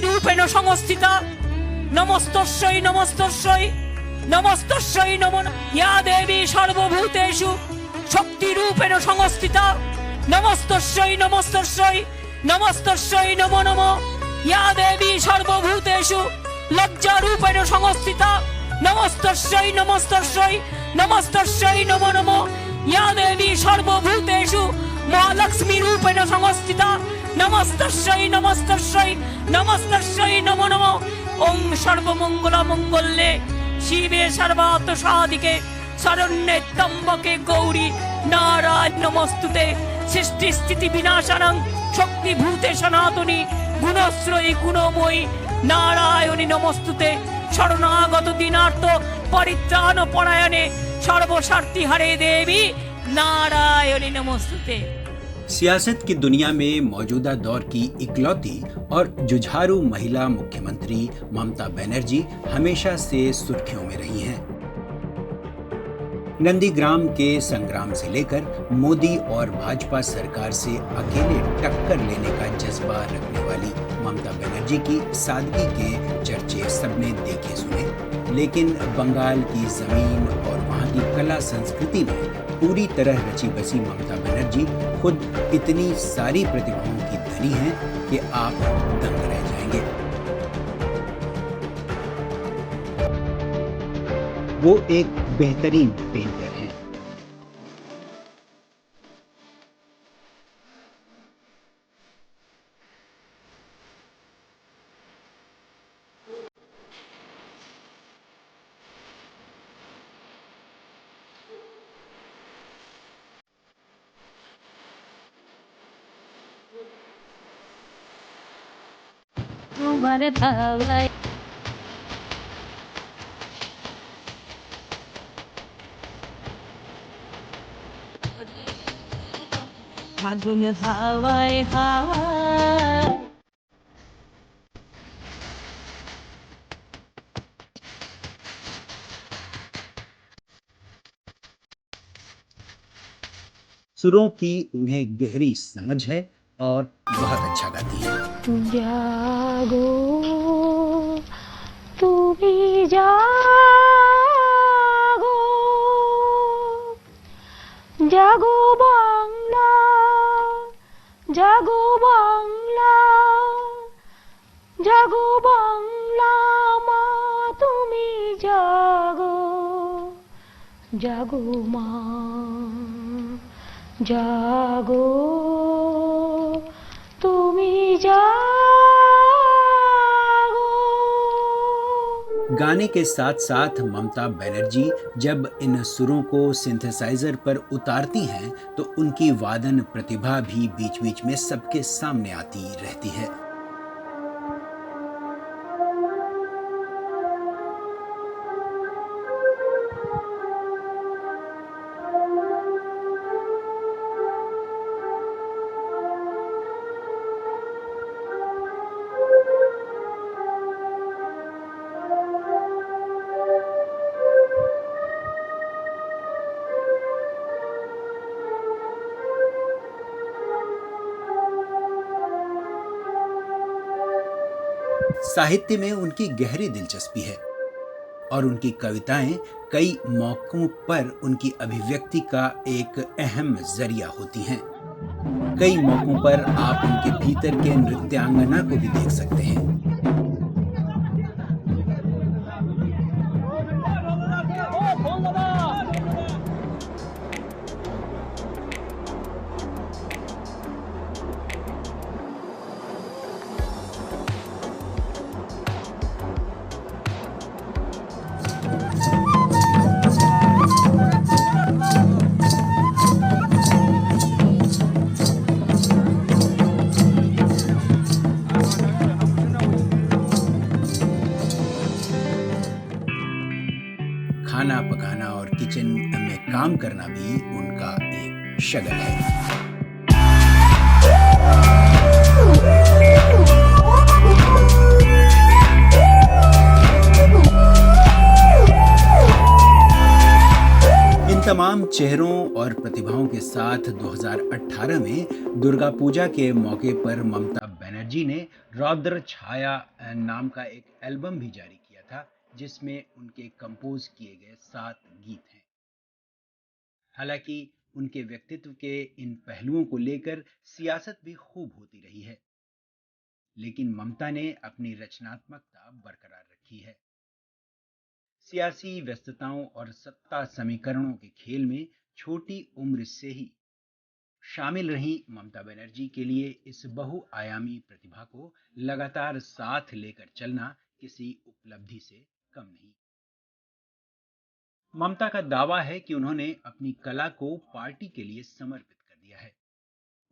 रूपेण संस्थिता नमस्तस्यै नमस्तस्यै नमस्तस्यै नमो या देवी सर्वभूतेषु शक्ति रूपेण संस्थिता नमस्तस्यै नमस्तस्यै नमस्तस्यै नमो नमो या देवी सर्वभूतेषु लज्जा रूपेण संस्थिता नमस्तस्यै नमस्तस्यै नमस्तस्यै नमो नमो या देवी सर्वभूतेषु महालक्ष्मी रूपेण संस्थिता नमस्तस्यै नमस्तस्यै नमस्तस्यै नमो नमो ओम सर्वमंगल मंगल्ये शिवे सर्वार्थ साधिके शरण्ये त्र्यंबके गौरी नारायण नमस्तुते सृष्टि स्थिति विनाशानं शक्ति भूते सनातनी गुणश्रयी गुणमयी नारायणी नमस्तुते शरणागत दीनार्थ परित्राण परायणे सर्वस्वार्थी हरे देवी नारायणी नमस्तुते। सियासत की दुनिया में मौजूदा दौर की इकलौती और जुझारू महिला मुख्यमंत्री ममता बनर्जी हमेशा से सुर्खियों में रही हैं। नंदीग्राम के संग्राम से लेकर मोदी और भाजपा सरकार से अकेले टक्कर लेने का जज्बा रखने वाली ममता बनर्जी की सादगी के चर्चे सबने देखे सुने, लेकिन बंगाल की जमीन और वहां की कला संस्कृति में पूरी तरह रची बसी ममता बनर्जी खुद इतनी सारी प्रतिभाओं की धनी हैं कि आप दंग रह जाएंगे। वो एक बेहतरीन पेंटर हैं। तुम्हारे भावलाई माधुर्य हवाए हवा सुरों की उन्हें गहरी समझ है और बहुत अच्छा गाती है। जागो तुम्हें जागो जागो बांग्ला जागो बांग्ला जागो बांग्ला माँ तुम्हें जागो जागो माँ जागो तुम्हें जागो। गाने के साथ साथ ममता बनर्जी जब इन सुरों को सिंथेसाइजर पर उतारती हैं तो उनकी वादन प्रतिभा भी बीच बीच में सबके सामने आती रहती है। साहित्य में उनकी गहरी दिलचस्पी है और उनकी कविताएं कई मौकों पर उनकी अभिव्यक्ति का एक अहम जरिया होती हैं। कई मौकों पर आप उनके भीतर के नृत्यांगना को भी देख सकते हैं। खाना पकाना और किचन में काम करना भी उनका एक शगल है। इन तमाम चेहरों और प्रतिभाओं के साथ 2018 में दुर्गा पूजा के मौके पर ममता बनर्जी ने रौद्र छाया नाम का एक एल्बम भी जारी किया था, जिसमें उनके कंपोज किए गए 7 गीत हैं। हालांकि उनके व्यक्तित्व के इन पहलुओं को लेकर सियासत भी खूब होती रही है, लेकिन ममता ने अपनी रचनात्मकता बरकरार रखी है। सियासी व्यस्तताओं और सत्ता समीकरणों के खेल में छोटी उम्र से ही शामिल रही ममता बनर्जी के लिए इस बहुआयामी प्रतिभा को लगातार साथ लेकर चलना किसी उपलब्धि से कम नहीं। ममता का दावा है कि उन्होंने अपनी कला को पार्टी के लिए समर्पित कर दिया है।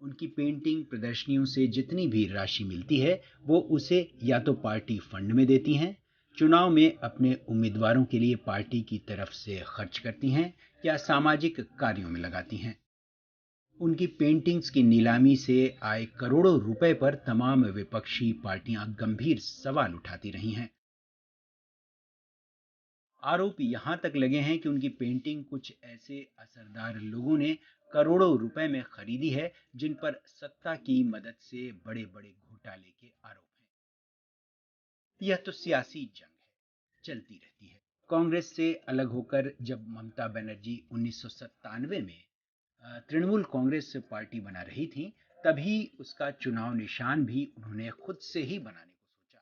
उनकी पेंटिंग प्रदर्शनियों से जितनी भी राशि मिलती है वो उसे या तो पार्टी फंड में देती हैं, चुनाव में अपने उम्मीदवारों के लिए पार्टी की तरफ से खर्च करती हैं या सामाजिक कार्यों में लगाती हैं। उनकी पेंटिंग्स की नीलामी से आए करोड़ों रुपए पर तमाम विपक्षी पार्टियां गंभीर सवाल उठाती रही हैं। आरोप यहां तक लगे हैं कि उनकी पेंटिंग कुछ ऐसे असरदार लोगों ने करोड़ों रुपए में खरीदी है जिन पर सत्ता की मदद से बड़े बड़े घोटाले के आरोप हैं। यह तो सियासी जंग है, चलती रहती है। कांग्रेस से अलग होकर जब ममता बनर्जी 1997 में तृणमूल कांग्रेस पार्टी बना रही थी, तभी उसका चुनाव निशान भी उन्होंने खुद से ही बनाने को सोचा।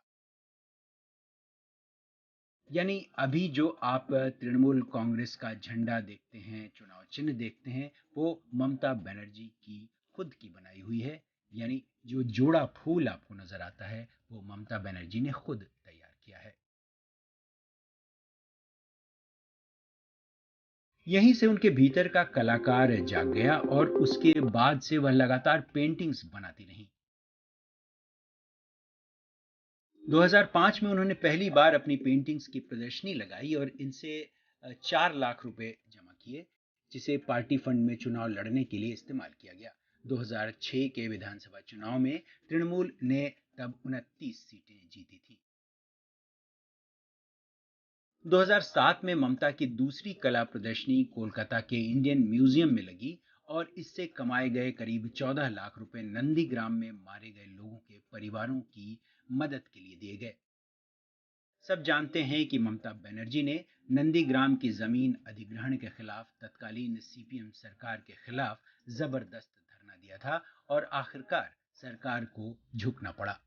यानी अभी जो आप तृणमूल कांग्रेस का झंडा देखते हैं, चुनाव चिन्ह देखते हैं, वो ममता बनर्जी की खुद की बनाई हुई है। यानी जो जोड़ा फूल आपको नजर आता है वो ममता बनर्जी ने खुद तैयार किया है। यहीं से उनके भीतर का कलाकार जाग गया और उसके बाद से वह लगातार पेंटिंग्स बनाती रहीं। 2005 में उन्होंने पहली बार अपनी पेंटिंग्स की प्रदर्शनी लगाई और इनसे 4 लाख रुपए जमा किए, जिसे पार्टी फंड में चुनाव लड़ने के लिए इस्तेमाल किया गया। 2006 के विधानसभा चुनाव में तृणमूल ने तब 29 सीटें जीती थी। 2007 में ममता की दूसरी कला प्रदर्शनी कोलकाता के इंडियन म्यूजियम में लगी और इससे कमाए गए करीब 14 लाख रुपए नंदीग्राम में मारे गए लोगों के परिवारों की मदद के लिए दिए गए। सब जानते हैं कि ममता बनर्जी ने नंदीग्राम की जमीन अधिग्रहण के खिलाफ तत्कालीन सीपीएम सरकार के खिलाफ जबरदस्त धरना दिया था और आखिरकार सरकार को झुकना पड़ा।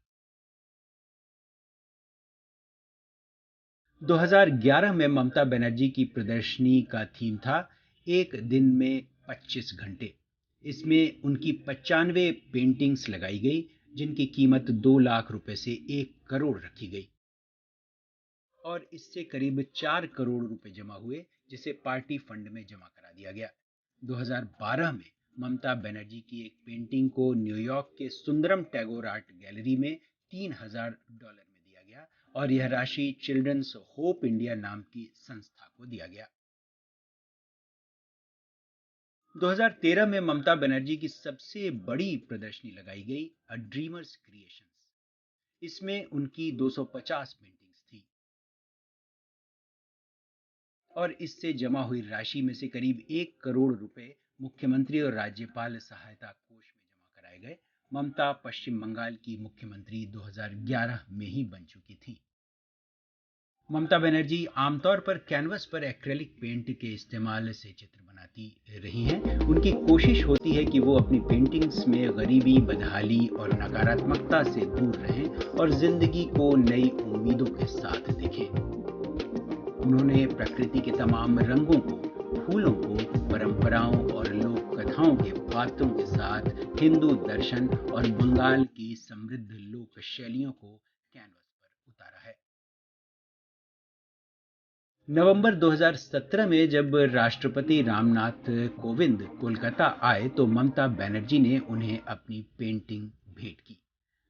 2011 में ममता बनर्जी की प्रदर्शनी का थीम था एक दिन में 25 घंटे। इसमें उनकी 95 पेंटिंग्स लगाई गई, जिनकी कीमत 2 लाख रुपए से 1 करोड़ रखी गई और इससे करीब 4 करोड़ रुपए जमा हुए, जिसे पार्टी फंड में जमा करा दिया गया। 2012 में ममता बनर्जी की एक पेंटिंग को न्यूयॉर्क के सुंदरम टैगोर आर्ट गैलरी में $3000 में दिया गया और यह राशि चिल्ड्रंस होप इंडिया नाम की संस्था को दिया गया। 2013 में ममता बनर्जी की सबसे बड़ी प्रदर्शनी लगाई गई, अ ड्रीमर्स क्रिएशंस। इसमें उनकी 250 पेंटिंग्स थी और इससे जमा हुई राशि में से करीब 1 करोड़ रुपए मुख्यमंत्री और राज्यपाल सहायता कोष में जमा कराए गए। ममता पश्चिम बंगाल की मुख्यमंत्री 2011 में ही बन चुकी थी। ममता बनर्जी आमतौर पर कैनवस पर एक्रेलिक पेंट के इस्तेमाल से चित्र बनाती रही हैं। उनकी कोशिश होती है कि वो अपनी पेंटिंग्स में गरीबी, बदहाली और नकारात्मकता से दूर रहें और जिंदगी को नई उम्मीदों के साथ देखें। उन्होंने प्रकृति के तमाम रंगों को, फूलों को, परंपराओं और लोक कथाओं के पात्रों के साथ हिंदू दर्शन और बंगाल की समृद्ध लोक शैलियों को कैनवस पर उतारा है। नवंबर 2017 में जब राष्ट्रपति रामनाथ कोविंद कोलकाता आए तो ममता बनर्जी ने उन्हें अपनी पेंटिंग भेंट की।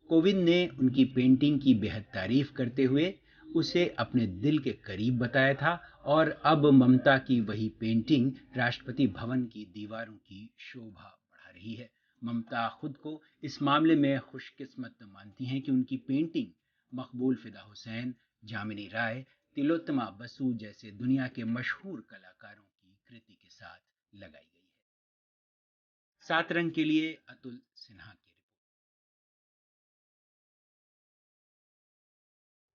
कोविंद ने उनकी पेंटिंग की बेहद तारीफ करते हुए उसे अपने दिल के करीब बताया था और अब ममता की वही पेंटिंग राष्ट्रपति भवन की दीवारों की शोभा बढ़ा रही है। ममता खुद को इस मामले में खुशकिस्मत मानती हैं कि उनकी पेंटिंग मकबूल फिदा हुसैन, जामिनी राय, तिलोत्तमा बसु जैसे दुनिया के मशहूर कलाकारों की कृति के साथ लगाई गई है। 7 रंग के लिए अतुल सिन्हा की